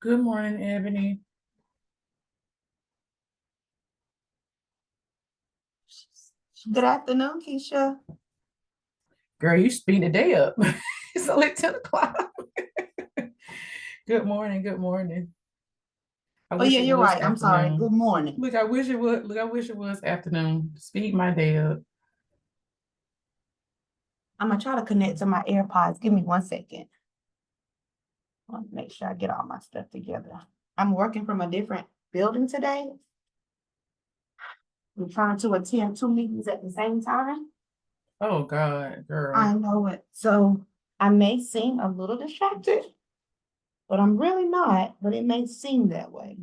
Good morning, Ebony. Good afternoon, Keisha. Girl, you speed the day up. It's only 10 o'clock. Good morning. Good morning. I Oh, wish yeah, it you're was right. I'm sorry. Good afternoon. morning. Look, I wish it would. Look, I wish it was afternoon. Speed my day up. I'm gonna try to connect to my AirPods. Give me 1 second. I want to make sure I get all my stuff together. I'm working from a different building today. I'm trying to attend two meetings at the same time. Oh God, girl. I know it. So I may seem a little distracted, but I'm really not, but it may seem that way.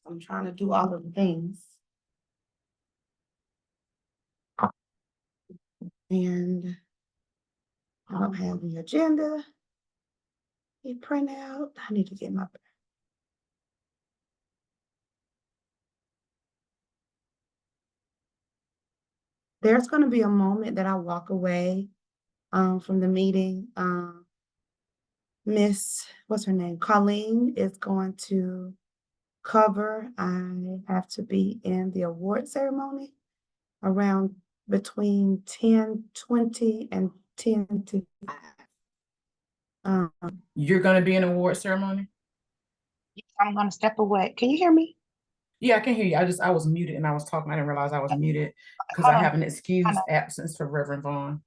I'm trying to do all of the things. And I don't have the agenda. You print out. I need to get my there's going to be a moment that I walk away from the meeting. Miss, what's her name? Colleen is going to cover. I have to be in the award ceremony around between 10:20 and 10 to 5. Um, You're gonna be in an award ceremony? I'm going to step away. Can you hear me? Yeah, I can hear you. I was muted and I was talking. I didn't realize I was muted because Hold I on. have an Hold excused on. absence for Reverend Vaughn.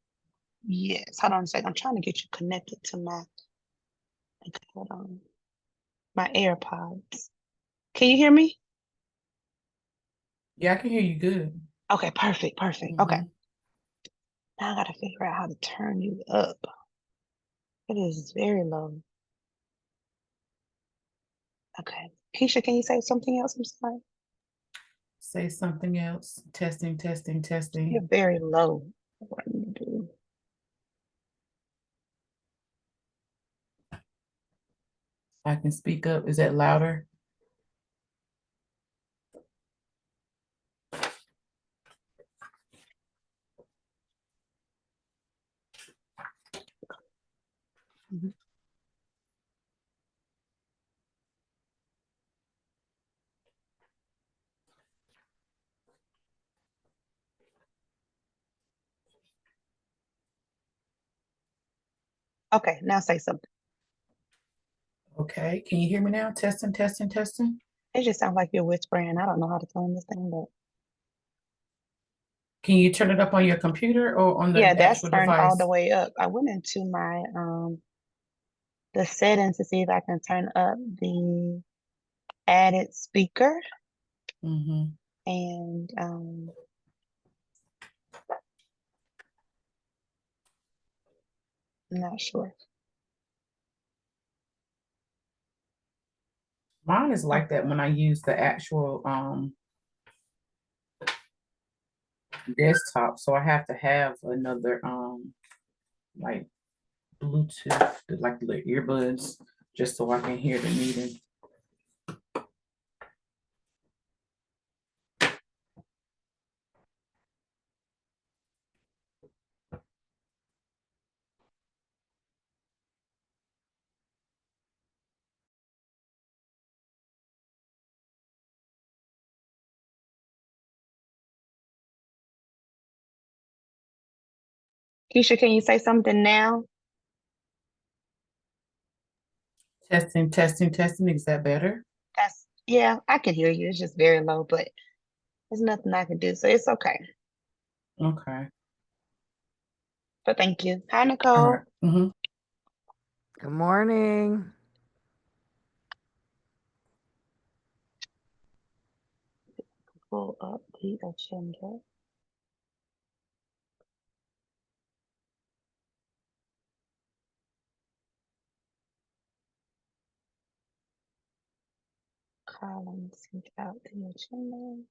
Yes, hold on a second. I'm trying to get you connected to my, okay, hold on, my AirPods. Can you hear me? Yeah, I can hear you good. Okay, perfect, perfect. Okay. Hmm. Now I gotta figure out how to turn you up. It is very low. Okay. Keisha, can you say something else? I'm sorry. Say something else. Testing, testing, You're testing. very low. What do you do? I can speak up. Is that louder? Mhm. Okay, now say something. Okay. Can you hear me now? Testing, testing, testing. It just sounds like you're whispering. I don't know how to turn this thing up. Can you turn it up on your computer or on the Yeah, that's actual turned all the device? way up. I went into my the settings to see if I can turn up the added speaker Hmm. and I'm not sure. Mine is Oh, like that when I use the actual desktop. So I have to have another like Bluetooth, like the earbuds, just so I can hear the meeting. Keisha, can you say something now? Testing, testing, testing. Is that better? That's yeah, I can hear you. It's just very low, but there's nothing I can do, so it's okay. Okay. But thank you. Hi, All right. Nicole. Mm-hmm. Good morning. Pull up the agenda. Column sent out the agenda.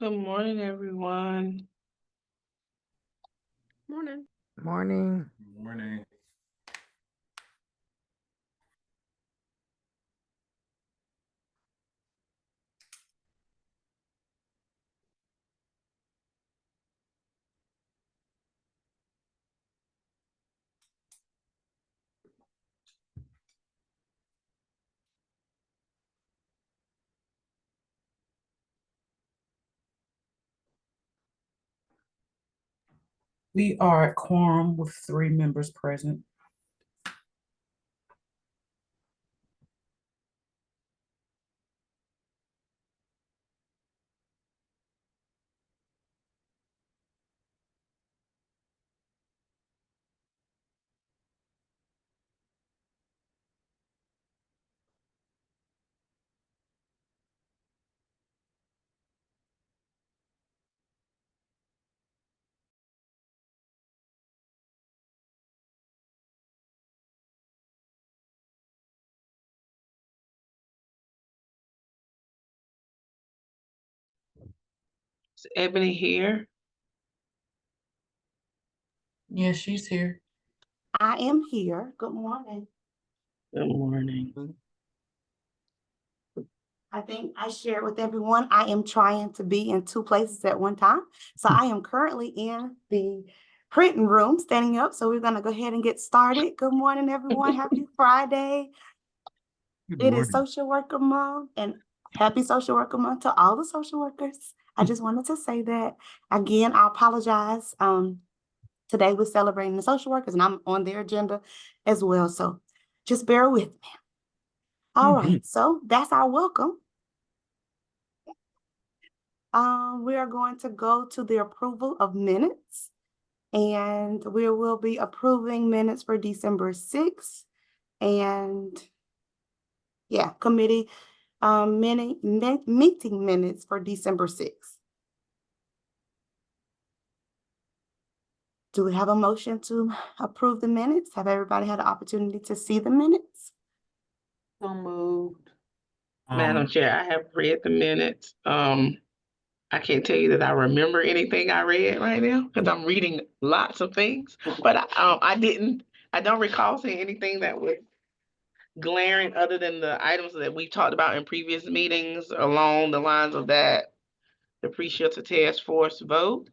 Good morning, everyone. Morning. Morning. Morning. We are at quorum with 3 members present. Is Ebony here? Yeah, she's here. I am here. Good morning. Good morning. I think I shared with everyone, I am trying to be in 2 places at one time. So I am currently in the printing room, standing up. So we're gonna go ahead and get started. Good morning, everyone. Happy Friday. It is Social Worker Month, and happy Social Worker Month to all the social workers. I just wanted to say that. Again, I apologize. Today we're celebrating the social workers, and I'm on their agenda as well. So just bear with me. All right, so that's our welcome. We are going to go to the approval of minutes, and we will be approving minutes for December 6th and committee meeting minutes for December 6th. Do we have a motion to approve the minutes? Have everybody had an opportunity to see the minutes? So moved. Madam Chair, I have read the minutes. I can't tell you that I remember anything I read right now because I'm reading lots of things, but I don't recall seeing anything that was glaring other than the items that we've talked about in previous meetings along the lines of that, the pre-shelter task force vote.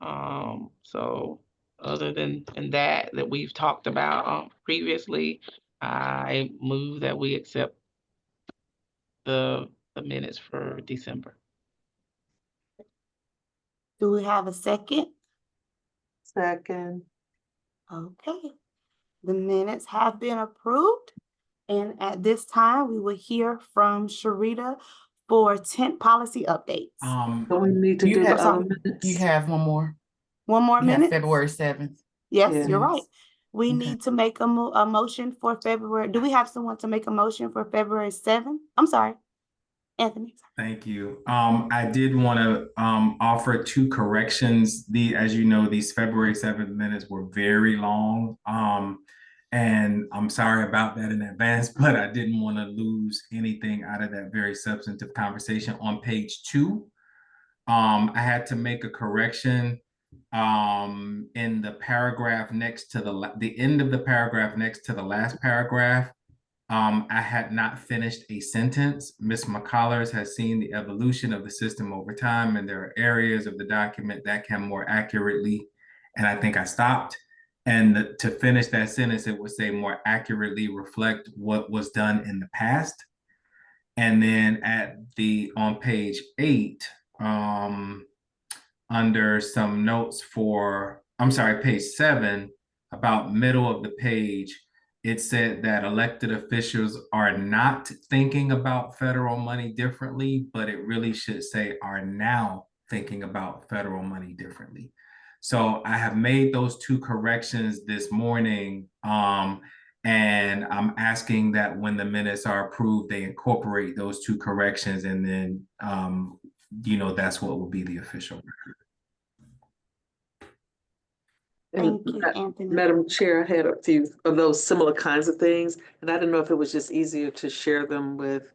So other than that we've talked about previously, I move that we accept the minutes for December. Do we have a second? Second. Okay. The minutes have been approved. And at this time, we will hear from Sharita for tent policy updates. So we need to you do the have- other minutes. You have one more. One more You have minute? February 7th. Yes, Yeah. you're right. We Okay. need to make a motion for February. Do we have someone to make a motion for February 7th? I'm sorry, Anthony. Thank you. I did want to offer 2 corrections. As you know, these February 7th minutes were very long. And I'm sorry about that in advance, but I didn't want to lose anything out of that very substantive conversation. On page 2, I had to make a correction in the paragraph next to the end of the paragraph next to the last paragraph. I had not finished a sentence. Ms. McCollars has seen the evolution of the system over time, and there are areas of the document that can more accurately, and I think I stopped. And to finish that sentence, it would say more accurately reflect what was done in the past. And then on page 8, under some notes page 7, about middle of the page, it said that elected officials are not thinking about federal money differently, but it really should say are now thinking about federal money differently. So I have made those 2 corrections this morning, and I'm asking that when the minutes are approved, they incorporate those 2 corrections, and then that's what will be the official record. Thank you, Anthony. Madam Chair, I had a few of those similar kinds of things, and I didn't know if it was just easier to share them with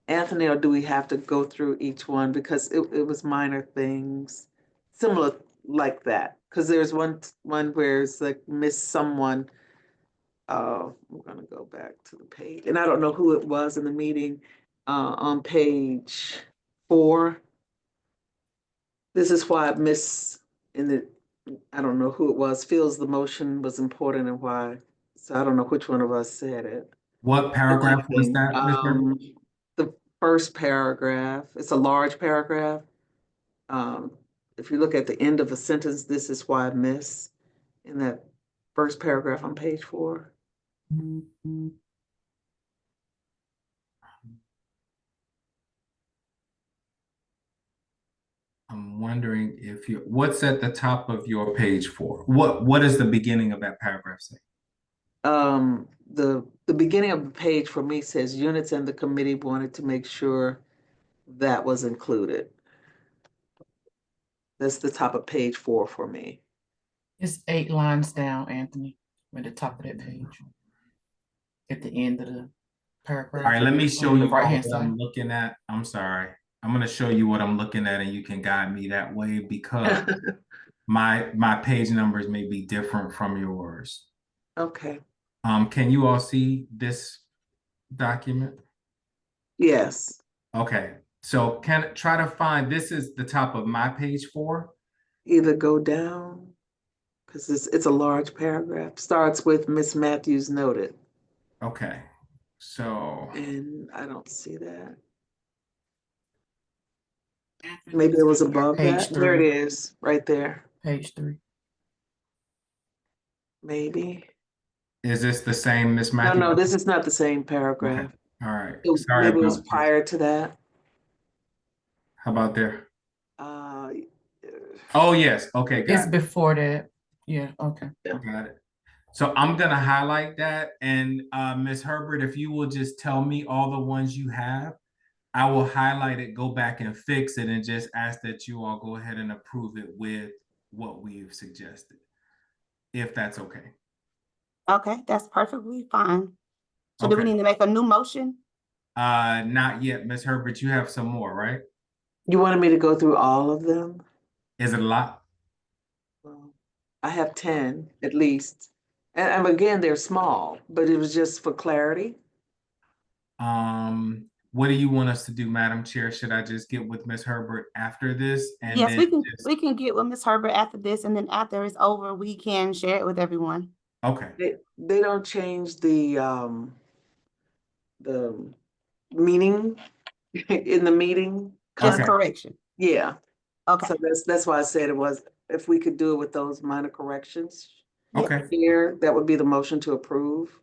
Anthony, or do we have to go through each one? Because it was minor things, similar like that. Because there's one where it's like miss someone. I'm gonna go back to the page, and I don't know who it was in the meeting, on page 4. This is why I miss in the, I don't know who it was, feels the motion was important and why. So I don't know which one of us said it. What paragraph was that, Ms. Herbert? The first paragraph, it's a large paragraph. If you look at the end of a sentence, this is why I miss, in that first paragraph on page 4. I'm wondering if what's at the top of your page 4? What is the beginning of that paragraph say? The beginning of the page for me says units and the committee wanted to make sure that was included. That's the top of page 4 for me. It's 8 lines down, Anthony, at the top of that page. At the end of the paragraph. All right, let me show on the you all right-hand what I'm side. looking at. I'm sorry. I'm going to show you what I'm looking at, and you can guide me that way because my page numbers may be different from yours. Okay. Can you all see this document? Yes. Okay. So try to find, this is the top of my page 4. Either go down, because it's a large paragraph. Starts with Miss Matthews noted. Okay. So And I don't see that. Anthony, Maybe it was above page that. There it 3. is, right there. Page 3. Maybe. is this the same, Miss No, Matthews? no, this is not the same Okay. paragraph. All right. So Sorry maybe it was about this. prior to that. How about there? Uh, Oh, yes. Okay, got It's it. before that. Yeah, okay. Got it. So I'm gonna highlight that, and Ms. Herbert, if you will just tell me all the ones you have, I will highlight it, go back and fix it, and just ask that you all go ahead and approve it with what we've suggested, if that's okay. Okay, that's perfectly fine. So do we Okay. need to make a new motion? Not yet, Ms. Herbert. You have some more, right? you wanted me to go through all of them? Is it a lot? Well, I have 10 at least. And again, they're small, but it was just for clarity. What do you want us to do, Madam Chair? Should I just get with Ms. Herbert after this and Yes, then we can get with Ms. Herbert after this, and then after it's over, we can share it with everyone. Okay. They don't change the meaning in the meeting. Just Okay. correction. Yeah. Okay. So that's why I said it was, if we could do it with those minor corrections Okay. here, that would be the motion to approve.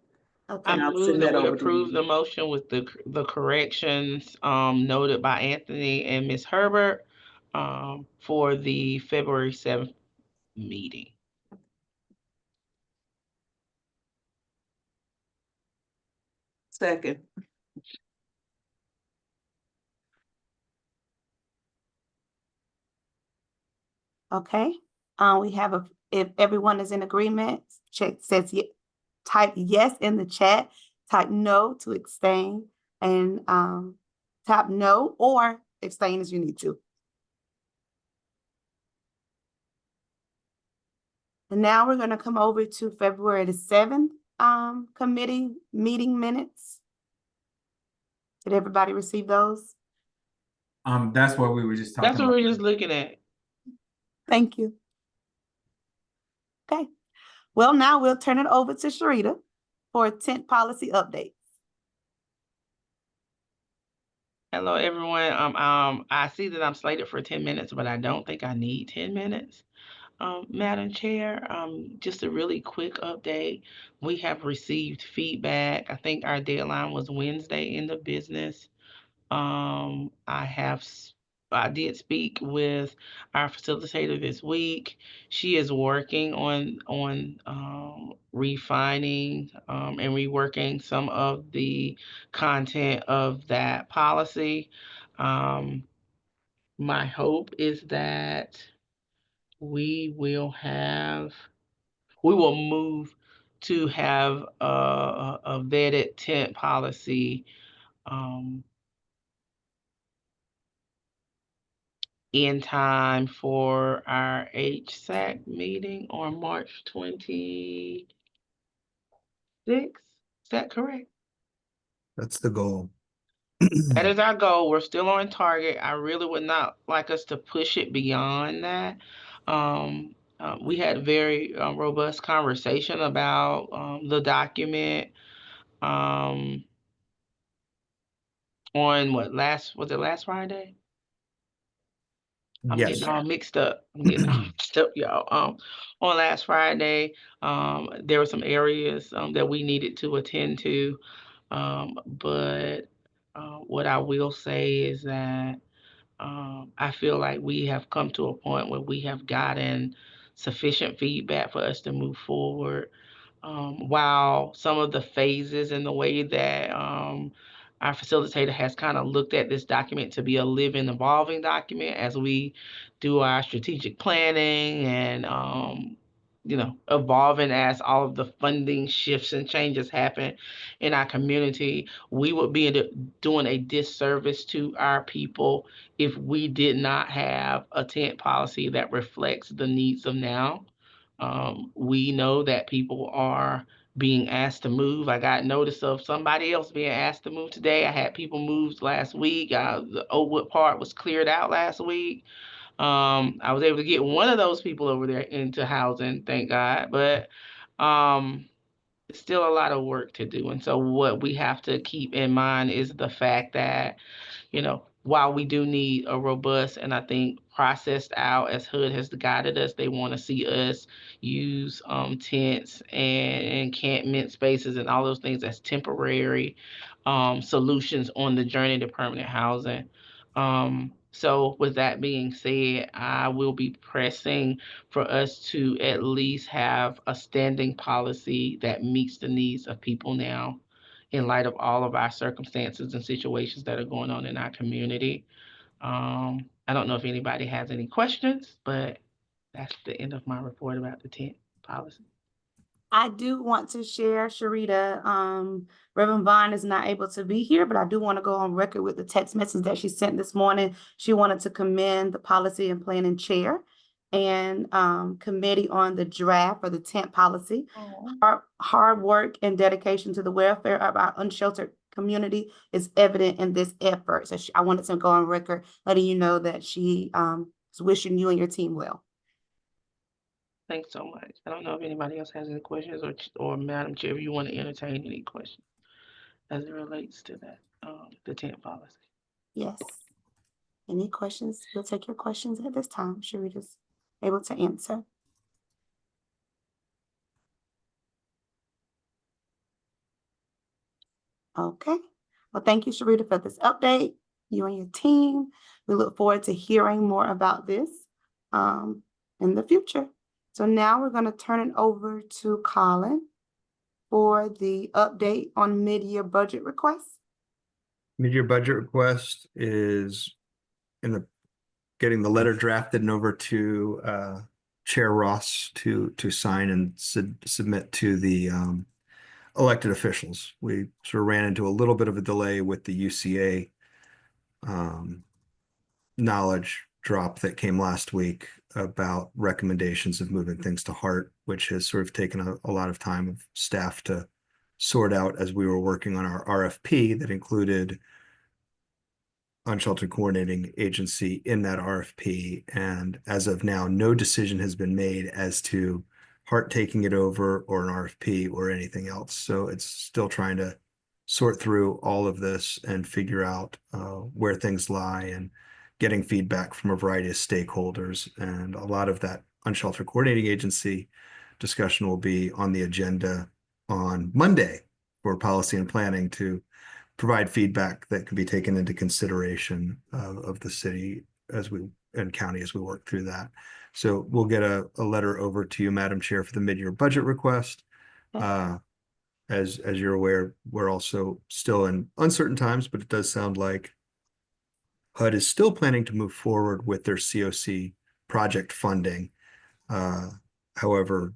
Okay. I And I'll move send that that we over to approve you. the motion with the corrections noted by Anthony and Ms. Herbert for the February 7th meeting. Second. Okay. We have if everyone is in agreement, type yes in the chat, type no to abstain, and tap no or abstain as you need to. And now we're going to come over to February the 7th committee meeting minutes. Did everybody receive those? That's what we were just talking That's what about. we're just looking at. Thank you. Okay. Well, now we'll turn it over to Sharita for tent policy updates. Hello, everyone. I see that I'm slated for 10 minutes, but I don't think I need 10 minutes. Madam Chair, just a really quick update. We have received feedback. I think our deadline was Wednesday in the business. I did speak with our facilitator this week. She is working on refining and reworking some of the content of that policy. My hope is that we will move to have a vetted tent policy in time for our HSAC meeting on March 26th. Is that correct? That's the goal. That is our goal. We're still on target. I really would not like us to push it beyond that. We had very robust conversation about the document on was it last Friday? I'm Yes. getting all mixed up. I'm getting all mixed up, y'all. On last Friday, there were some areas that we needed to attend to. But what I will say is that I feel like we have come to a point where we have gotten sufficient feedback for us to move forward. While some of the phases and the way that our facilitator has kind of looked at this document to be a living, evolving document as we do our strategic planning and evolving as all of the funding shifts and changes happen in our community, we would be doing a disservice to our people if we did not have a tent policy that reflects the needs of now. We know that people are being asked to move. I got notice of somebody else being asked to move today. I had people moved last week. The Oakwood Park was cleared out last week. I was able to get one of those people over there into housing, thank God. But it's still a lot of work to do. And so what we have to keep in mind is the fact that while we do need a robust and I think processed out as HUD has guided us, they want to see us use tents and encampment spaces and all those things as temporary solutions on the journey to permanent housing. So with that being said, I will be pressing for us to at least have a standing policy that meets the needs of people now in light of all of our circumstances and situations that are going on in our community. I don't know if anybody has any questions, but that's the end of my report about the tent policy. I do want to share, Sharita, Reverend Vaughn is not able to be here, but I do want to go on record with the text message that she sent this morning. She wanted to commend the policy and planning chair and committee on the draft for the tent policy. Hard work and dedication to the welfare of our unsheltered community is evident in this effort. So I wanted to go on record letting you know that she is wishing you and your team well. Thanks so much. I don't know if anybody else has any questions or Madam Chair, if you want to entertain any questions as it relates to that, the tent policy. Yes. Any questions? We'll take your questions at this time. Sharita's able to answer. Okay. Well, thank you, Sharita, for this update. You and your team. We look forward to hearing more about this in the future. So now we're going to turn it over to Colin for the update on mid-year budget requests. Mid-year budget request is getting the letter drafted and over to Chair Ross to sign and submit to the elected officials. We sort of ran into a little bit of a delay with the UCA knowledge drop that came last week about recommendations of moving things to HART, which has sort of taken a lot of time of staff to sort out as we were working on our RFP that included unsheltered coordinating agency in that RFP. And as of now, no decision has been made as to HART taking it over or an RFP or anything else. So it's still trying to sort through all of this and figure out where things lie and getting feedback from a variety of stakeholders. And a lot of that unsheltered coordinating agency discussion will be on the agenda on Monday for policy and planning to provide feedback that can be taken into consideration of the city and county as we work through that. So we'll get a letter over to you, Madam Chair, for the mid-year budget request. As you're aware, we're also still in uncertain times, but it does sound like HUD is still planning to move forward with their COC project funding. However,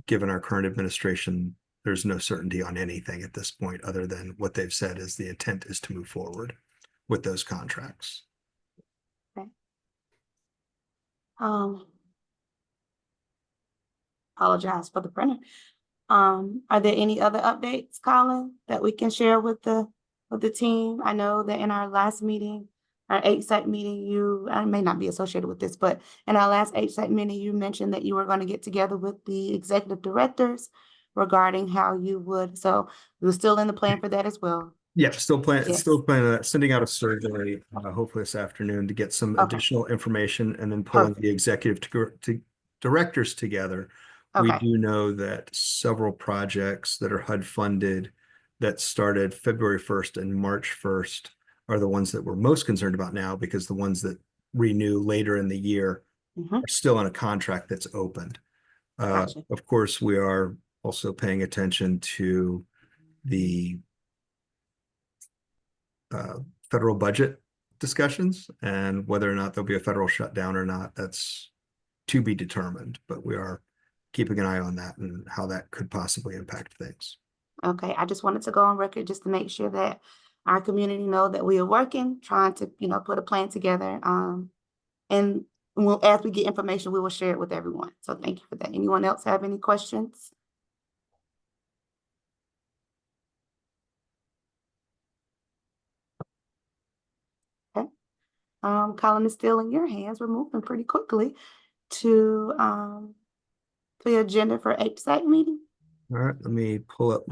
given our current administration, there's no certainty on anything at this point other than what they've said is the intent is to move forward with those contracts. Um, apologize for the printer. Are there any other updates, Colin, that we can share with the team? I know that in our last meeting, our HSAC meeting, I may not be associated with this, but in our last HSAC meeting, you mentioned that you were going to get together with the executive directors regarding how you would, so we're still in the plan for that as well. Yeah, still Yes. planning, sending out a survey, hopefully this afternoon to get some Okay. additional information and then pulling the executive to directors together. We Okay. do know that several projects that are HUD funded that started February 1st and March 1st are the ones that we're most concerned about now, because the ones that renew later in the year Mhm. are still in a contract that's opened. Gotcha. Of course, we are also paying attention to the federal budget discussions, and whether or not there'll be a federal shutdown or not, that's to be determined, but we are keeping an eye on that and how that could possibly impact things. Okay, I just wanted to go on record just to make sure that our community know that we are working, trying to, put a plan together. And as we get information, we will share it with everyone. So thank you for that. Anyone else have any questions? Okay. Colin is still in your hands. We're moving pretty quickly to the agenda for HSAC meeting. All right, let me pull up.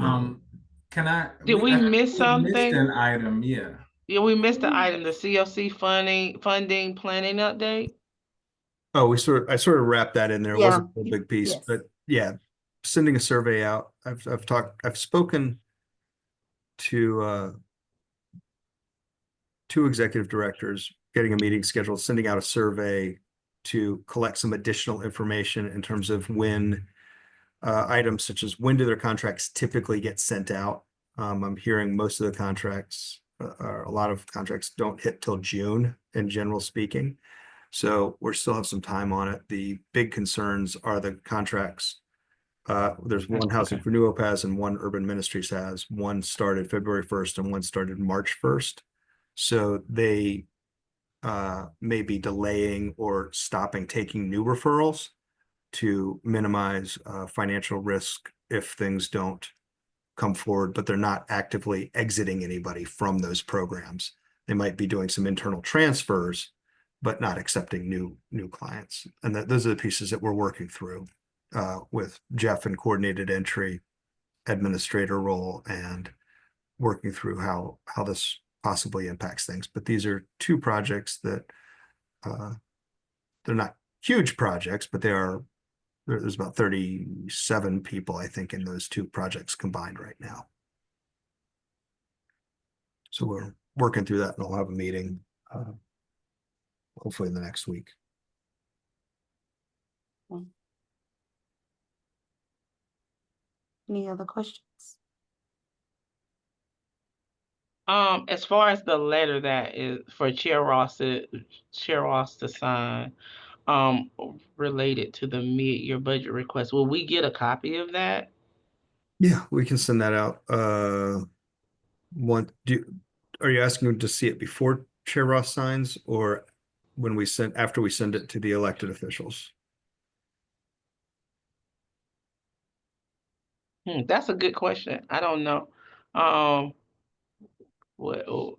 Can I? Did we I miss missed something? an item, yeah. Yeah, we missed the item, the CLC funding planning update. Oh, I sort of wrapped that in there. It Yeah. wasn't a big piece, Yes. but yeah, sending a survey out. I've spoken to two executive directors, getting a meeting scheduled, sending out a survey to collect some additional information in terms of when items such as when do their contracts typically get sent out. I'm hearing most of the contracts, a lot of contracts don't hit till June in general speaking. So we still have some time on it. The big concerns are the contracts. There's one Housing for New Hope has and one Urban Ministries has. One started February 1st and one started March 1st. So they may be delaying or stopping taking new referrals to minimize financial risk if things don't come forward, but they're not actively exiting anybody from those programs. They might be doing some internal transfers, but not accepting new clients. And those are the pieces that we're working through with Jeff in coordinated entry, administrator role, and working through how this possibly impacts things. But these are two projects that they're not huge projects, but there's about 37 people, I think, in those two projects combined right now. So we're working through that, and we'll have a meeting hopefully in the next week. Any other questions? As far as the letter that is for Chair Ross to sign, related to the mid-year budget request, will we get a copy of that? Yeah, we can send that out. Are you asking to see it before Chair Ross signs, or when after we send it to the elected officials? That's a good question. I don't know. Well,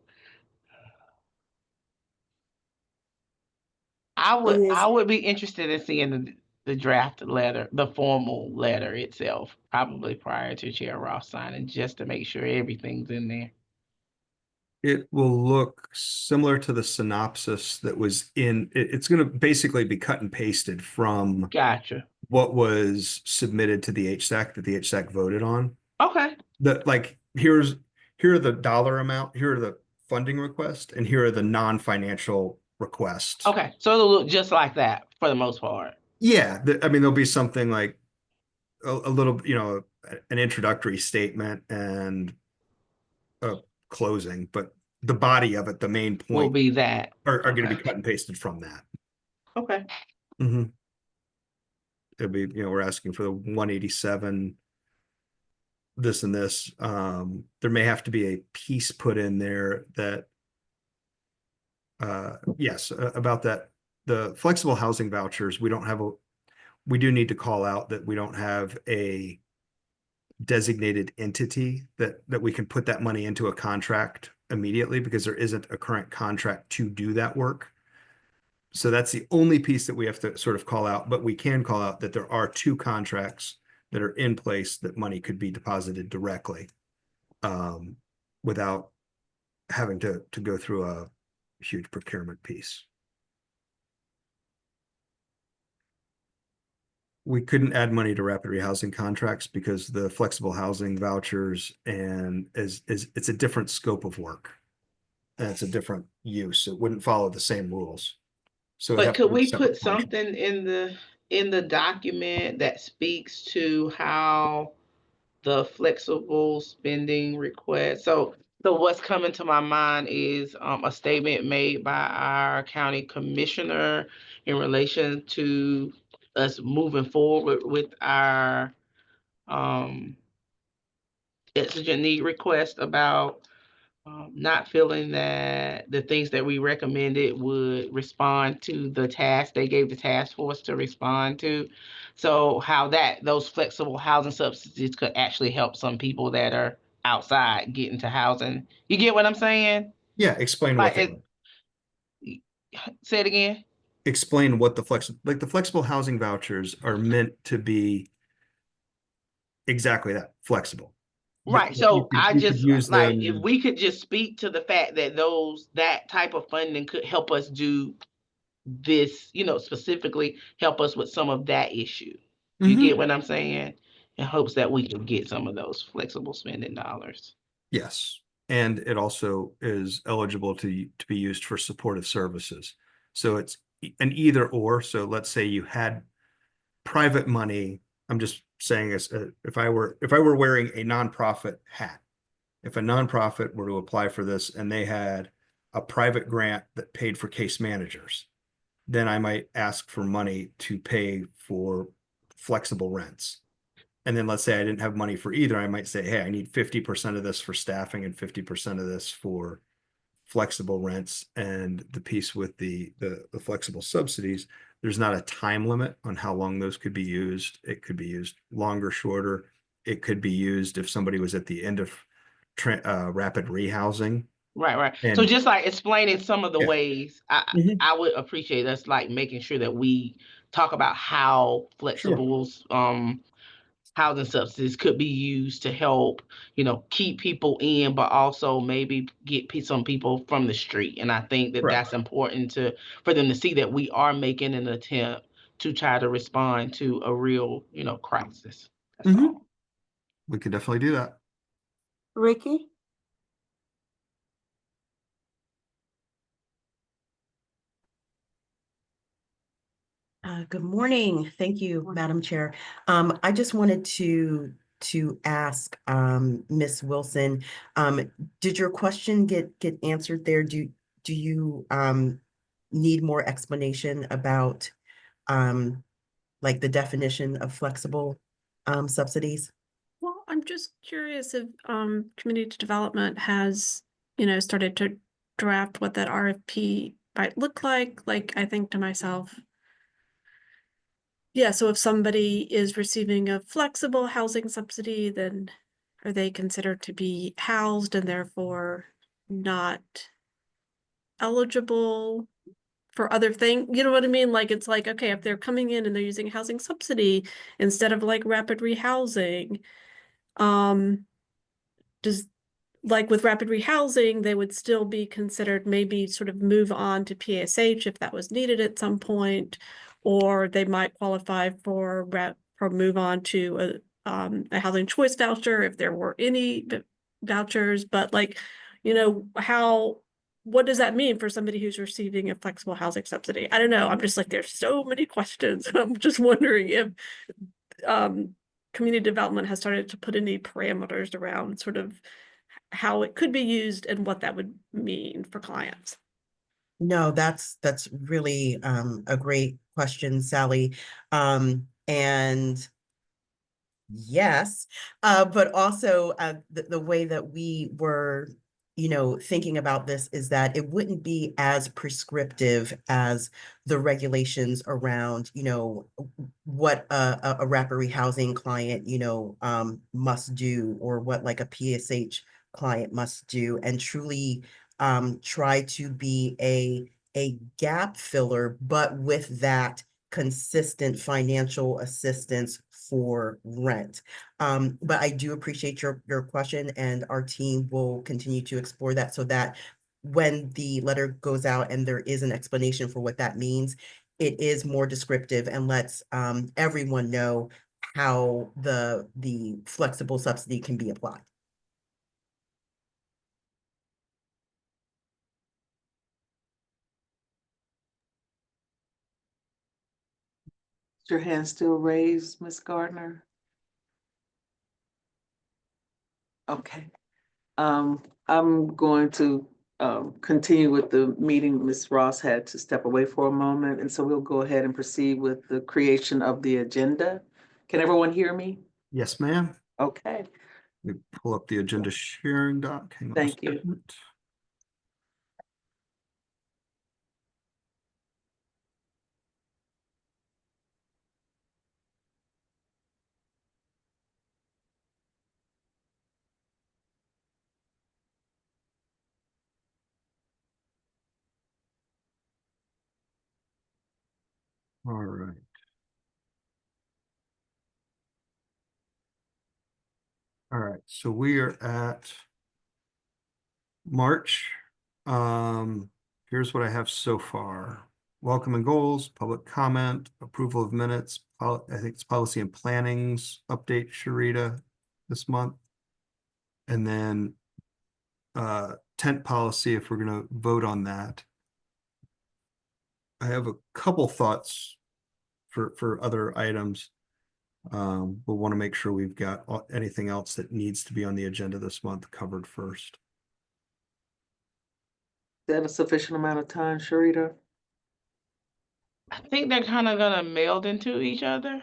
I would be interested in seeing the draft letter, the formal letter itself, probably prior to Chair Ross signing, just to make sure everything's in there. It will look similar to the synopsis that was it's going to basically be cut and pasted from Gotcha. what was submitted to the HSAC that the HSAC voted on. Okay. Here are the dollar amount, here are the funding requests, and here are the non-financial requests. Okay, so it'll look just like that for the most part. Yeah, I mean, there'll be something like a little, an introductory statement and a closing, but the body of it, the main point, Will be that. are going to be cut and pasted from that. Okay. Mm-hmm. It'll be, we're asking for the 187, this and this. There may have to be a piece put in there that, yes, about that the flexible housing vouchers, we do need to call out that we don't have a designated entity that we can put that money into a contract immediately, because there isn't a current contract to do that work. So that's the only piece that we have to sort of call out, but we can call out that there are 2 contracts that are in place that money could be deposited directly, without having to go through a huge procurement piece. We couldn't add money to rapid rehousing contracts because the flexible housing vouchers and it's a different scope of work. And it's a different use. It wouldn't follow the same rules. So it'd But have to could be we separate put contract. something in the document that speaks to how the flexible spending request? So what's coming to my mind is a statement made by our county commissioner in relation to us moving forward with our exigent need request about not feeling that the things that we recommended would respond to the task they gave the task force to respond to. So how those flexible housing subsidies could actually help some people that are outside get into housing. You get what I'm saying? Yeah, explain what Like say it again. explain what the flexible housing vouchers are meant to be exactly that, flexible. Right. You So could use like if them. we could just speak to the fact that that type of funding could help us do this, specifically help us with some of that issue. You get what I'm saying? In hopes that we can get some of those flexible spending dollars. Yes, and it also is eligible to be used for supportive services. So it's an either or. So let's say you had private money. I'm just saying, as if I were wearing a nonprofit hat, if a nonprofit were to apply for this and they had a private grant that paid for case managers, then I might ask for money to pay for flexible rents. And then let's say I didn't have money for either. I might say, hey, I need 50% of this for staffing and 50% of this for flexible rents. And the piece with the flexible subsidies, there's not a time limit on how long those could be used. It could be used longer, shorter. It could be used if somebody was at the end of rapid rehousing. Right. So And just like explaining some of the yeah. ways, Mhm. I would appreciate us like making sure that we talk about how Sure. flexibles housing subsidies could be used to help, keep people in, but also maybe get some people from the street. And I think that Correct. that's important for them to see that we are making an attempt to try to respond to a real, crisis. That's Mhm. all. We could definitely do that. Ricky? Good morning. Thank you, Madam Chair. I just wanted to ask Ms. Wilson, did your question get answered there? Do you need more explanation about like the definition of flexible subsidies? Well, I'm just curious if community development has, started to draft what that RFP might look like. Like, I think to myself, yeah, so if somebody is receiving a flexible housing subsidy, then are they considered to be housed and therefore not eligible for other things? You know what I mean? Like, it's like, okay, if they're coming in and they're using housing subsidy instead of like rapid rehousing, does, like with rapid rehousing, they would still be considered maybe sort of move on to PSH if that was needed at some point, or they might qualify for move on to a housing choice voucher if there were any vouchers. But like, what does that mean for somebody who's receiving a flexible housing subsidy? I don't know. I'm just like, there's so many questions. I'm just wondering if community development has started to put any parameters around sort of how it could be used and what that would mean for clients. No, that's really a great question, Sally. And yes, but also the way that we were thinking about this is that it wouldn't be as prescriptive as the regulations around, what a rapid rehousing client, must do, or what like a PSH client must do, and truly try to be a gap filler, but with that consistent financial assistance for rent. But I do appreciate your question, and our team will continue to explore that so that when the letter goes out and there is an explanation for what that means, it is more descriptive and lets everyone know how the flexible subsidy can be applied. Is your hand still raised, Ms. Gardner? Okay. I'm going to continue with the meeting. Ms. Ross had to step away for a moment, and so we'll go ahead and proceed with the creation of the agenda. Can everyone hear me? Yes, ma'am. Okay, Let me pull up the agenda sharing doc. Hang on a Thank you. second. All right. All right, so we are at March. Here's what I have so far. Welcome and goals, public comment, approval of minutes. I think it's policy and planning's update, Sharita, this month. And then tent policy, if we're gonna vote on that. I have a couple thoughts for other items. We'll want to make sure we've got anything else that needs to be on the agenda this month covered first. Is that a sufficient amount of time, Sharita? I think they're kind of gonna meld into each other.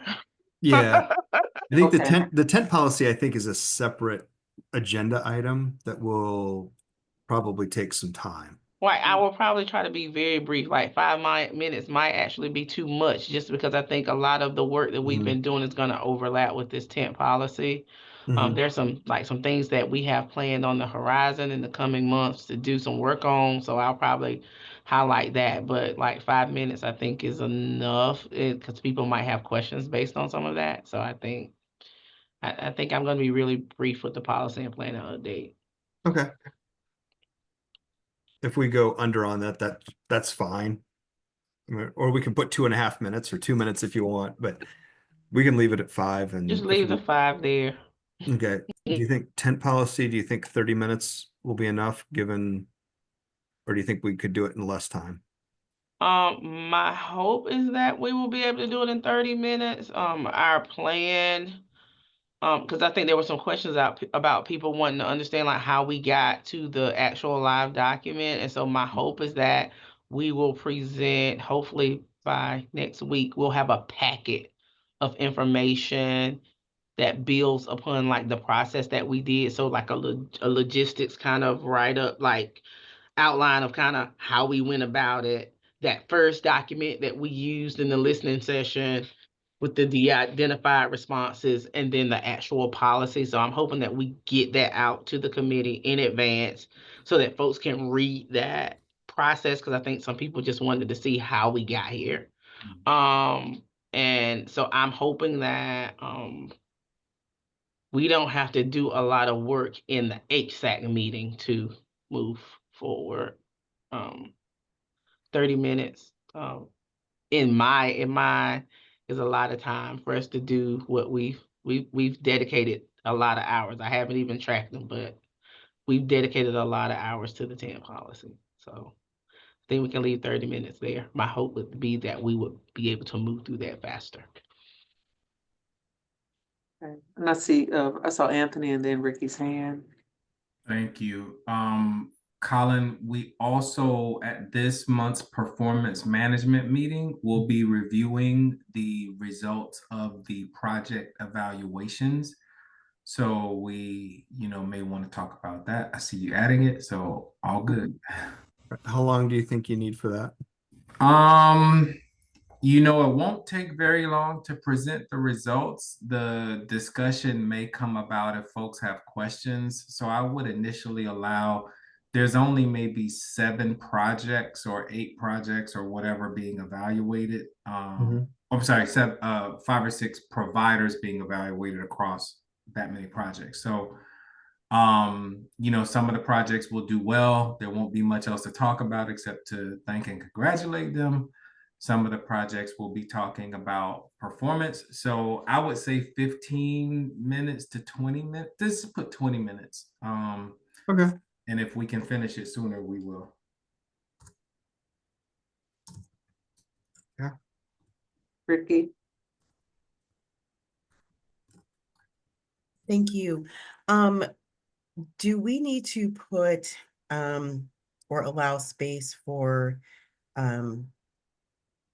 Yeah, I think Okay. the tent policy, I think, is a separate agenda item that will probably take some time. Like, I will probably try to be very brief, like 5 minutes might actually be too much, just because I think a lot of the work that we've Mhm. been doing is gonna overlap with this tent policy. Mhm. There's some things that we have planned on the horizon in the coming months to do some work on, so I'll probably highlight that, but like 5 minutes I think is enough, because people might have questions based on some of that, so I think I'm gonna be really brief with the policy and planning update. Okay. If we go under on that's fine. I mean, or we can put 2.5 minutes or 2 minutes if you want, but we can leave it at 5. And Just if leave we- the 5 there. Okay, do you think tent policy, do you think 30 minutes will be enough given, or do you think we could do it in less time? My hope is that we will be able to do it in 30 minutes. Our plan, because I think there were some questions about people wanting to understand like how we got to the actual live document. And so my hope is that we will present, hopefully by next week, we'll have a packet of information that builds upon like the process that we did. So like a logistics kind of write up, like outline of kind of how we went about it. That first document that we used in the listening session with the de-identified responses, and then the actual policy. So I'm hoping that we get that out to the committee in advance so that folks can read that process, because I think some people just wanted to see how we got here. And so I'm hoping that we don't have to do a lot of work in the HSAC meeting to move forward. 30 minutes in my is a lot of time for us to do what we've dedicated a lot of hours. I haven't even tracked them, but we've dedicated a lot of hours to the tent policy. So I think we can leave 30 minutes there. My hope would be that we would be able to move through that faster. Okay. And I saw Anthony and then Ricky's hand. Thank you. Colin, we also at this month's performance management meeting will be reviewing the results of the project evaluations. So we, may want to talk about that. I see you adding it, so all good. How long do you think you need for that? It won't take very long to present the results. The discussion may come about if folks have questions. So I would initially allow, there's only maybe 7 projects or 8 projects or whatever being evaluated. I'm sorry, 5 or 6 providers being evaluated across that many projects. So some of the projects will do well. There won't be much else to talk about except to thank and congratulate them. Some of the projects will be talking about performance. So I would say 15 minutes to 20 minutes. Just put 20 minutes. Okay. And if we can finish it sooner, we will. Yeah. Ricky? Thank you. Do we need to put or allow space for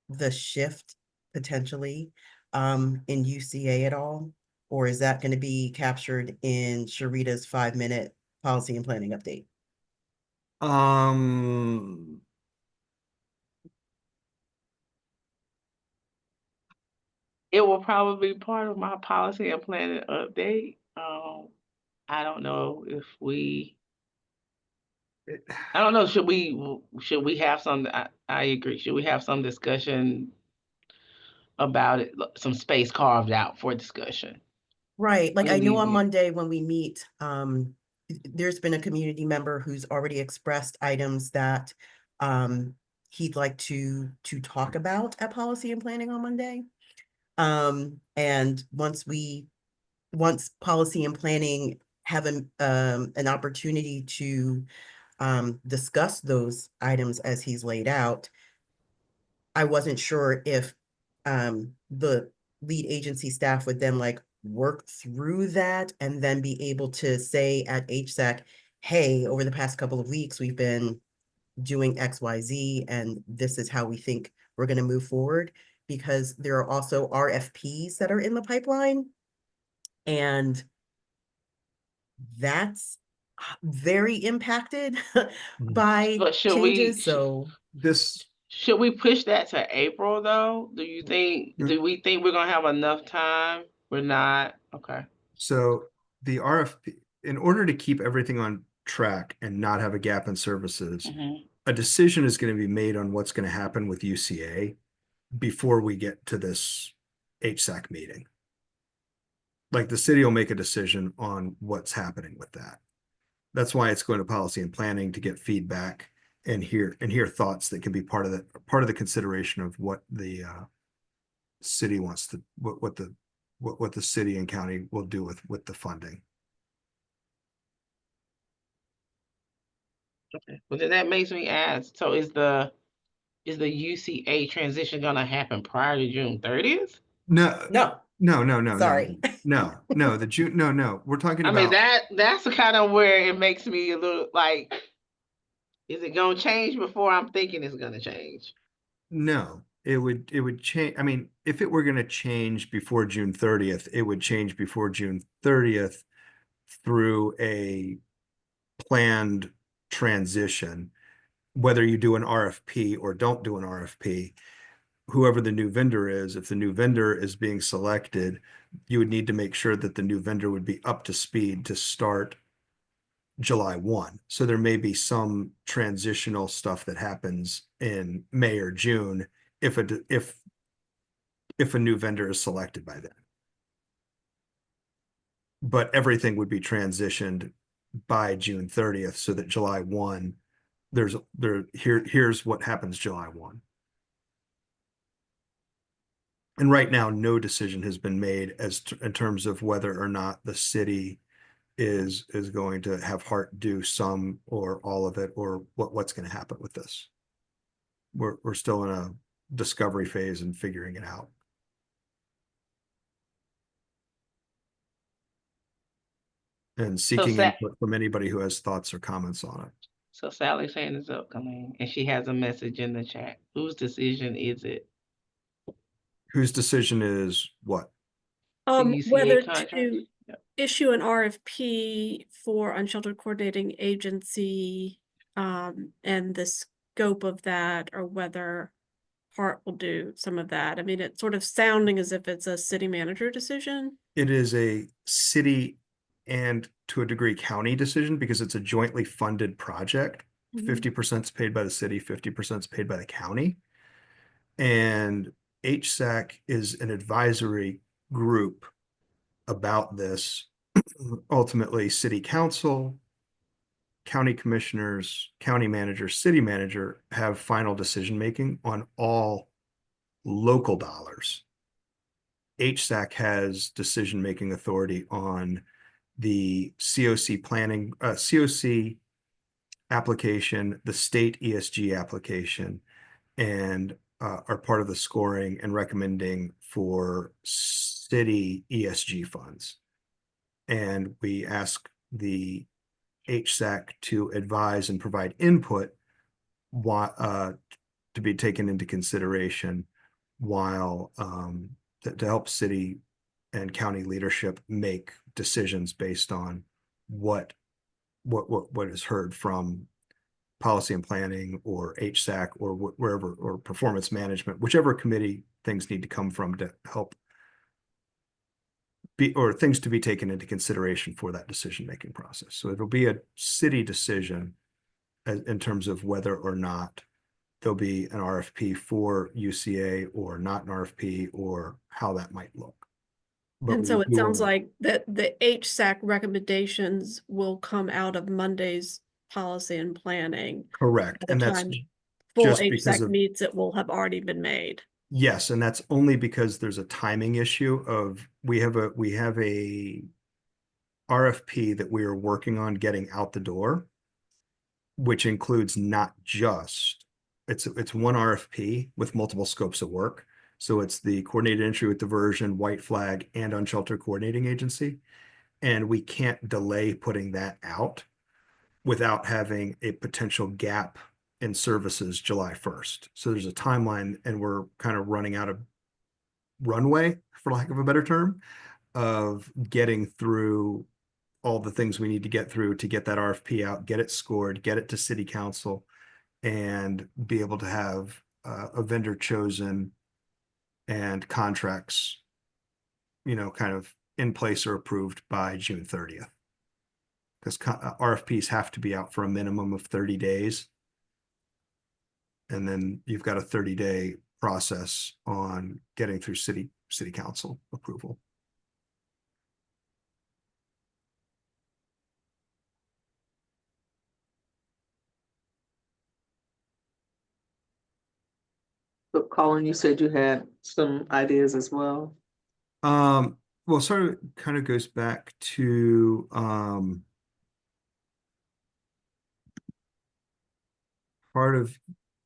the shift potentially in UCA at all? Or is that going to be captured in Sharita's 5-minute policy and planning update? It will probably be part of my policy and planning update. I don't know if I don't know, should we have some, I agree, should we have some discussion about it, some space carved out for discussion? Right, like What I do know you on think? Monday when we meet, there's been a community member who's already expressed items that he'd like to talk about at policy and planning on Monday. And once policy and planning have an opportunity to discuss those items as he's laid out, I wasn't sure if the lead agency staff would then like work through that and then be able to say at HSAC, hey, over the past couple of weeks, we've been doing XYZ, and this is how we think we're going to move forward, because there are also RFPs that are in the pipeline. And that's very impacted by But changes. So should we push that to April though? Do we think we're gonna have enough time? We're not, okay. So the RFP, in order to keep everything on track and not have a gap in services, a decision is going to be made on what's going to happen with UCA before we get to this HSAC meeting. Like the city will make a decision on what's happening with that. That's why it's going to policy and planning to get feedback and hear thoughts that can be part of the consideration of what the city wants to, what the city and county will do with the funding. Okay, well then that makes me ask, so is the UCA transition gonna happen prior to June 30th? No. Sorry. No, the June, no, we're talking I about. mean, that's kind of where it makes me a little like, is it gonna change before I'm thinking it's gonna change? No, it would change. I mean, if it were going to change before June 30th, it would change before June 30th through a planned transition. Whether you do an RFP or don't do an RFP, whoever the new vendor is, if the new vendor is being selected, you would need to make sure that the new vendor would be up to speed to start July 1. So there may be some transitional stuff that happens in May or June if a new vendor is selected by then. But everything would be transitioned by June 30th so that July 1, here's what happens July 1. And right now, no decision has been made in terms of whether or not the city is going to have Hart do some or all of it, or what's going to happen with this. We're still in a discovery phase and figuring it out. And seeking input from anybody who has thoughts or comments on it. So Sally's hand is upcoming, and she has a message in the chat. Whose decision is it? Whose decision is what? Whether to issue an RFP for unsheltered coordinating agency, and the scope of that, or whether Hart will do some of that. I mean, it's sort of sounding as if it's a city manager decision. It is a city and to a degree county decision because it's a jointly funded project. 50% is paid by the city, 50% is paid by the county. And HSAC is an advisory group about this. Ultimately, city council, county commissioners, county manager, city manager have final decision-making on all local dollars. HSAC has decision-making authority on the COC planning, COC application, the state ESG application, and are part of the scoring and recommending for city ESG funds. And we ask the HSAC to advise and provide input to be taken into consideration while to help city and county leadership make decisions based on what is heard from policy and planning or HSAC or wherever, or performance management, whichever committee things need to come from to help or things to be taken into consideration for that decision-making process. So it'll be a city decision in terms of whether or not there'll be an RFP for UCA or not an RFP, or how that might look. But And so it we sounds will- like that the HSAC recommendations will come out of Monday's policy and planning. Correct. By the And that's time full just because HSAC of, meets, it will have already been made. yes, and that's only because there's a timing issue of, we have a RFP that we are working on getting out the door, which includes not just, it's one RFP with multiple scopes of work. So it's the coordinated entry with diversion, white flag, and unsheltered coordinating agency. And we can't delay putting that out without having a potential gap in services July 1st. So there's a timeline, and we're kind of running out of runway, for lack of a better term, of getting through all the things we need to get through to get that RFP out, get it scored, get it to city council, and be able to have a vendor chosen and contracts, kind of in place or approved by June 30th. Because RFPs have to be out for a minimum of 30 days. And then you've got a 30-day process on getting through city council approval. So Colin, you said you had some ideas as well. Well, sort of kind of goes back to part of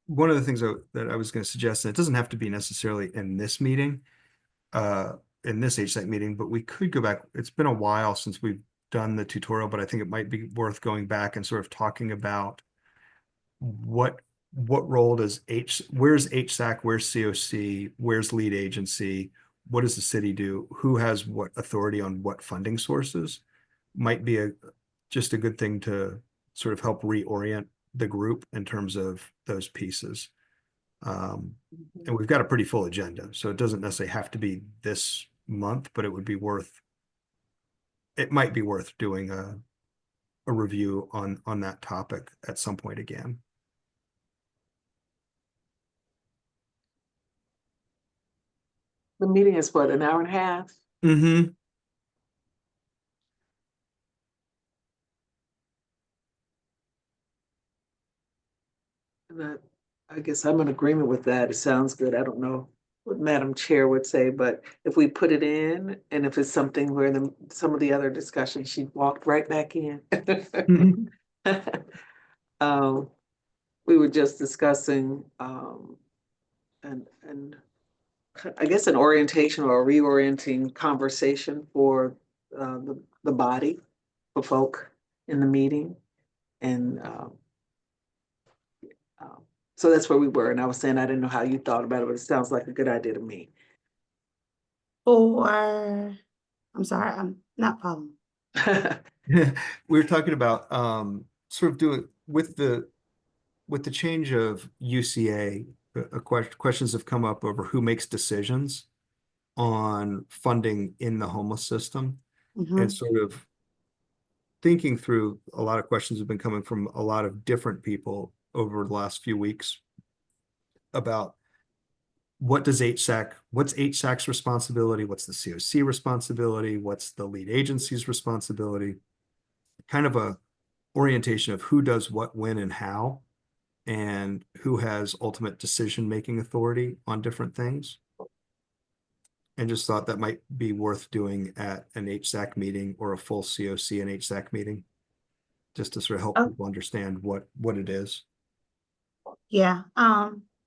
one of the things that I was going to suggest, and it doesn't have to be necessarily in this meeting, in this HSAC meeting, but we could go back. It's been a while since we've done the tutorial, but I think it might be worth going back and sort of talking about what role does where's HSAC, where's COC, where's lead agency, what does the city do, who has what authority on what funding sources, might be just a good thing to sort of help reorient the group in terms of those pieces. And we've got a pretty full agenda, so it doesn't necessarily have to be this month, but it might be worth doing a review on that topic at some point again. The meeting is what, an hour and a half? Mm-hmm. And I guess I'm in agreement with that. It sounds good. I don't know what Madam Chair would say, but if we put it in, and if it's something where some of the other discussions, she walked right back in. We were just discussing, and I guess an orientation or a reorienting conversation for the body, for folk in the meeting. And so that's where we were. And I was saying, I didn't know how you thought about it, but it sounds like a good idea to me. I'm sorry, I'm not following. We were talking about sort of doing with the change of UCA, questions have come up over who makes decisions on funding in the homeless system, Mhm. and sort of thinking through a lot of questions have been coming from a lot of different people over the last few weeks about what's HSAC's responsibility, what's the COC responsibility, what's the lead agency's responsibility, kind of a orientation of who does what, when, and how, and who has ultimate decision-making authority on different things. And just thought that might be worth doing at an HSAC meeting or a full COC and HSAC meeting, just to sort of help Oh. people understand what it is. Yeah,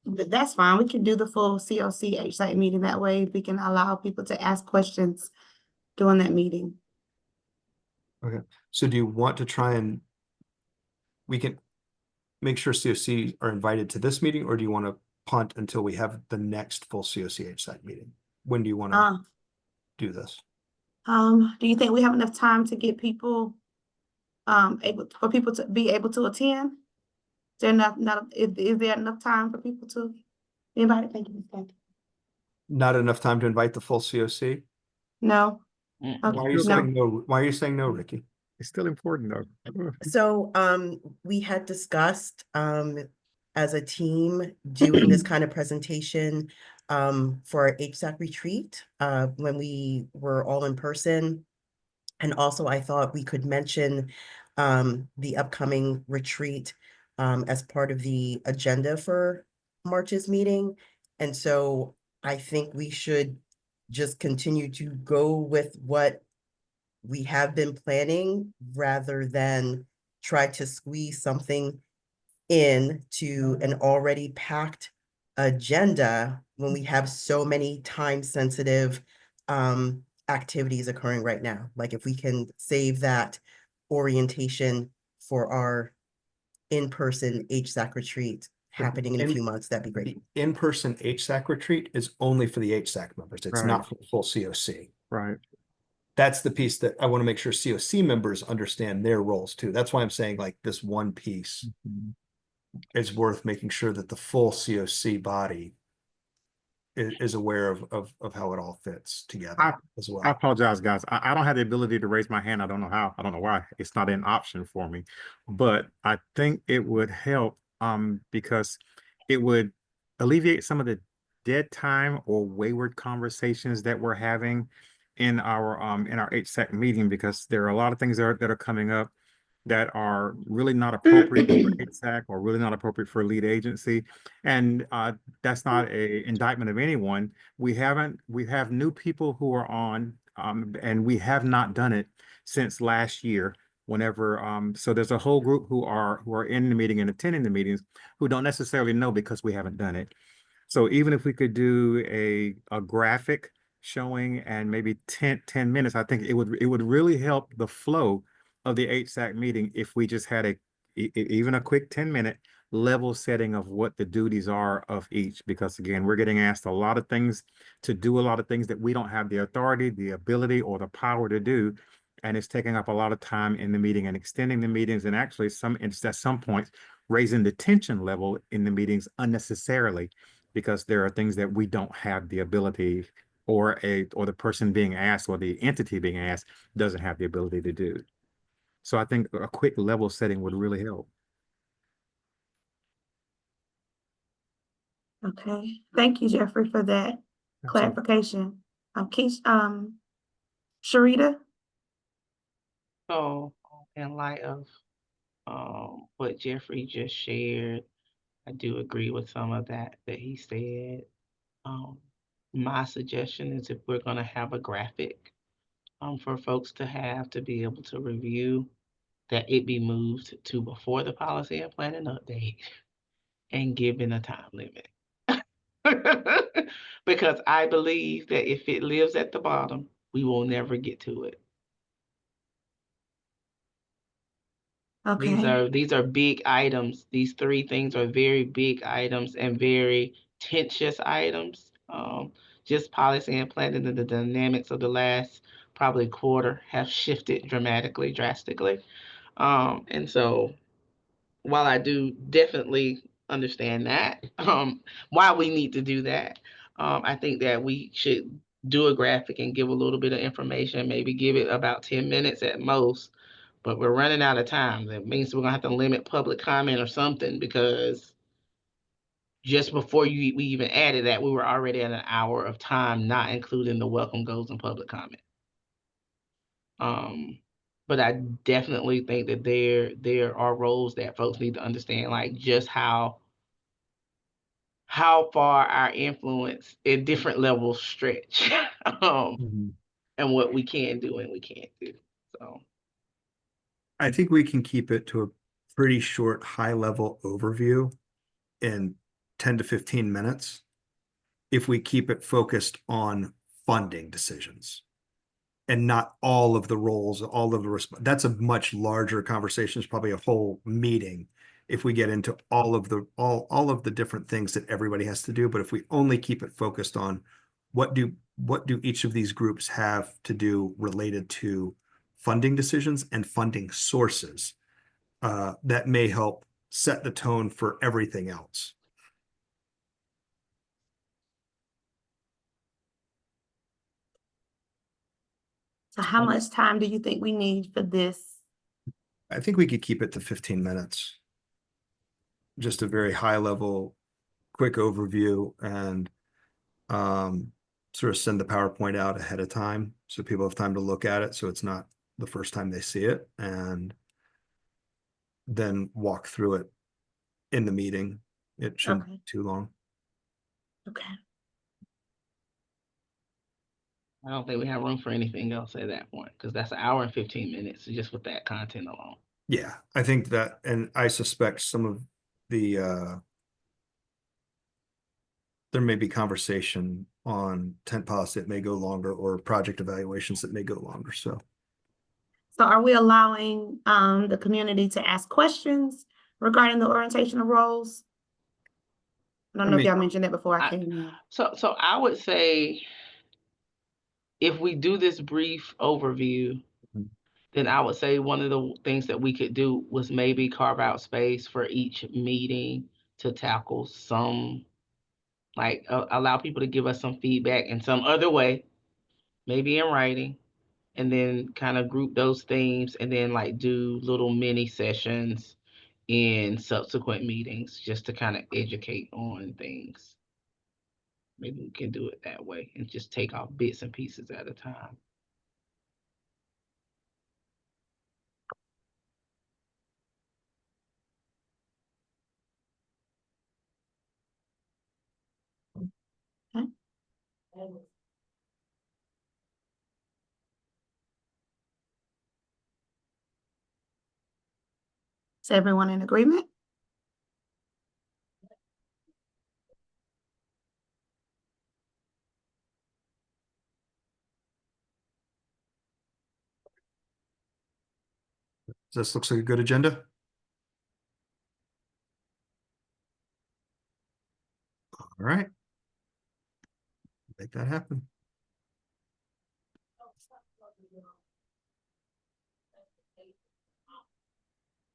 that's fine. We can do the full COC HSAC meeting. That way we can allow people to ask questions during that meeting. Okay, so do you want to try and we can make sure COC are invited to this meeting, or do you want to punt until we have the next full COC HSAC meeting? When do you want to Uh, do this? do you think we have enough time to get people, for people to be able to attend? Is there enough time for people to, anybody? Thank you, Ms. Kathy. Not enough time to invite the full COC? No? Mm. Okay, Why are you no. saying no? Why are you saying no, Ricky? It's still important though. So we had discussed as a team doing this kind of presentation for our HSAC retreat when we were all in person. And also I thought we could mention the upcoming retreat as part of the agenda for March's meeting. And so I think we should just continue to go with what we have been planning rather than try to squeeze something into an already packed agenda when we have so many time sensitive activities occurring right now. Like if we can save that orientation for our in-person HSAC retreat happening in a few months, that'd be great. The in-person HSAC retreat is only for the HSAC members. It's Right. not for the full COC. Right. That's the piece that I want to make sure COC members understand their roles too. That's why I'm saying like this one piece is worth making sure that the full COC body is aware of how it all fits together as well. I apologize, guys. I don't have the ability to raise my hand. I don't know how. I don't know why. It's not an option for me. But I think it would help because it would alleviate some of the dead time or wayward conversations that we're having in our HSAC meeting, because there are a lot of things that are coming up that are really not appropriate for HSAC or really not appropriate for a lead agency. And that's not a indictment of anyone. We have new people who are on, and we have not done it since last year. Whenever, so there's a whole group who are in the meeting and attending the meetings who don't necessarily know because we haven't done it. So even if we could do a graphic showing and maybe 10 minutes, I think it would really help the flow of the HSAC meeting if we just had even a quick 10-minute level setting of what the duties are of each, because again, we're getting asked a lot of things to do, a lot of things that we don't have the authority, the ability, or the power to do. And it's taking up a lot of time in the meeting and extending the meetings, and actually at some points raising the tension level in the meetings unnecessarily, because there are things that we don't have the ability, or the person being asked or the entity being asked doesn't have the ability to do. So I think a quick level setting would really help. Okay, thank you, Jeffrey, for that clarification. Sharita? So in light of what Jeffrey just shared, I do agree with some of that he said. My suggestion is, if we're going to have a graphic for folks to be able to review, that it be moved to before the policy and planning update and given a time limit. Because I believe that if it lives at the bottom, we will never get to it. Okay, These are big items. These three things are very big items and very contentious items. Just policy and planning and the dynamics of the last probably quarter have shifted drastically. And so while I do definitely understand that, why we need to do that, I think that we should do a graphic and give a little bit of information, maybe give it about 10 minutes at most, but we're running out of time. That means we're gonna have to limit public comment or something, because just before we even added that, we were already at an hour of time, not including the welcome goes and public comment. But I definitely think that there are roles that folks need to understand, like just how far our influence at different levels stretch, and what we can do and we can't do. So I think we can keep it to a pretty short, high-level overview in 10 to 15 minutes if we keep it focused on funding decisions and not all of the roles, all of the that's a much larger conversation. It's probably a whole meeting if we get into all of the different things that everybody has to do. But if we only keep it focused on what do each of these groups have to do related to funding decisions and funding sources, that may help set the tone for everything else. So how much time do you think we need for this? I think we could keep it to 15 minutes. Just a very high level, quick overview, and sort of send the PowerPoint out ahead of time so people have time to look at it, so it's not the first time they see it, and then walk through it in the meeting. It shouldn't be too long. Okay. I don't think we have room for anything else at that point, because that's an hour and 15 minutes just with that content alone. Yeah, I think that, and I suspect some of the there may be conversation on tent policy that may go longer, or project evaluations that may go longer. So are we allowing the community to ask questions regarding the orientation of roles? I don't know if y'all mentioned that before I came in. So I would say, if we do this brief overview, then I would say one of the things that we could do was maybe carve out space for each meeting to tackle some, like allow people to give us some feedback in some other way, maybe in writing, and then kind of group those themes, and then like do little mini sessions in subsequent meetings just to kind of educate on things. Maybe we can do it that way and just take off bits and pieces at a time. Okay. Is everyone in agreement? this looks like a good agenda. All right. Make that happen.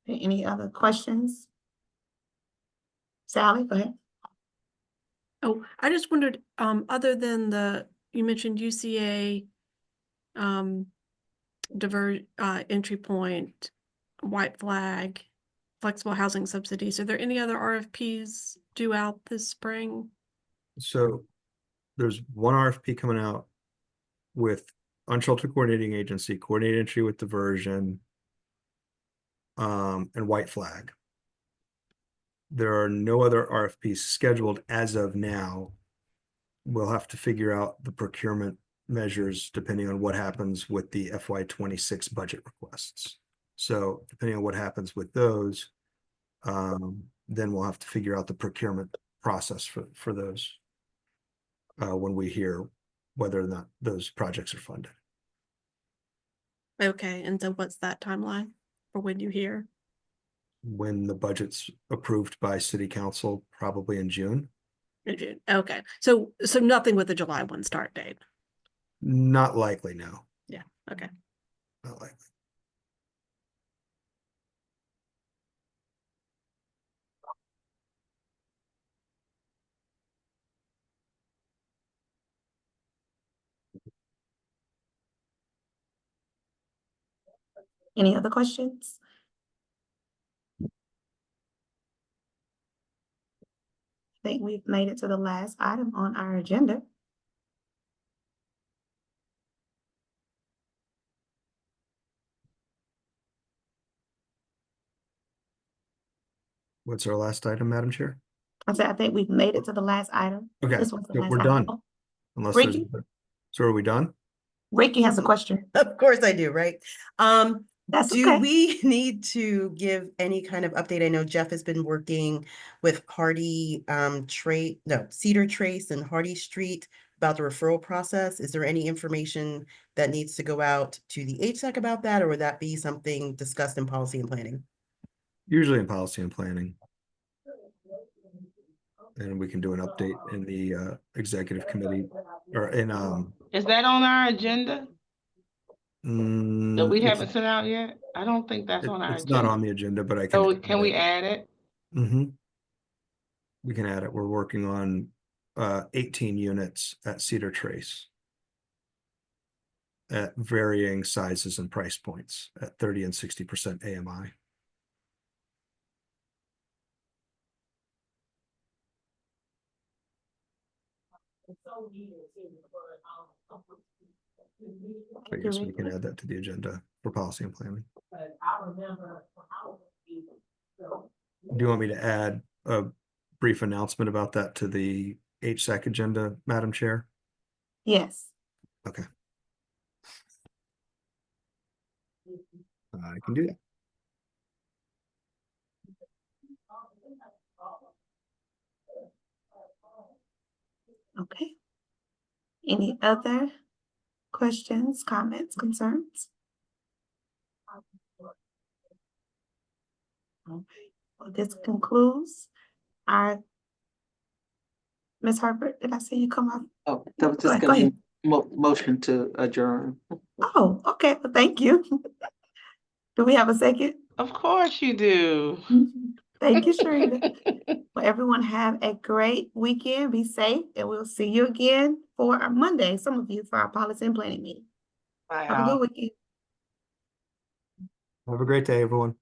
Any other questions? Sally, go ahead. Oh, I just wondered, other than you mentioned UCA, entry point, white flag, flexible housing subsidies, are there any other RFPs due out this spring? So there's one RFP coming out with unsheltered coordinating agency, coordinated entry with diversion, and white flag. There are no other RFPs scheduled as of now. We'll have to figure out the procurement measures depending on what happens with the FY26 budget requests. So depending on what happens with those, then we'll have to figure out the procurement process for those when we hear whether or not those projects are funded. Okay, and so what's that timeline for when you hear? When the budget's approved by city council, probably in June. In June. Okay, so nothing with the July 1 start date. Not likely, no. Yeah. Okay. Not likely. Any other questions? I think we've made it to the last item on our agenda. What's our last item, Madam Chair? I said, I think we've made it to the last item. Okay, This was the so last we're item. done. Oh, Unless there's, Ricky? so are we done? Ricky has a question. Of course I do, right? That's Do okay. we need to give any kind of update? I know Jeff has been working with Cedar Trace and Hardy Street about the referral process. Is there any information that needs to go out to the HSAC about that, or would that be something discussed in policy and planning? Usually in policy and planning. And we can do an update in the executive committee or in Is that on our agenda that we it's, haven't sent out yet? I don't think that's on our it's not agenda. on the agenda, but I can. So can we add it? We can add it. We're working on 18 units at Cedar Trace at varying sizes and price points at 30 and 60% AMI. I guess we can add that to the agenda for policy and planning. Do you want me to add a brief announcement about that to the HSAC agenda, Madam Chair? Yes. Okay. I can do that. Okay. Any other questions, comments, concerns? Okay. Well, this concludes our. Ms. Herbert, did I see you come up? Oh, that was Go just ahead, go gonna ahead. be motion to adjourn. Oh, okay. Well, thank you. Do we have a second? Of course you do. Thank you, Sharita. Well, everyone have a great weekend. Be safe, and we'll see you again for our Monday, some of you for our policy and planning meeting. Bye, Have a all. good weekend. Have a great day, everyone.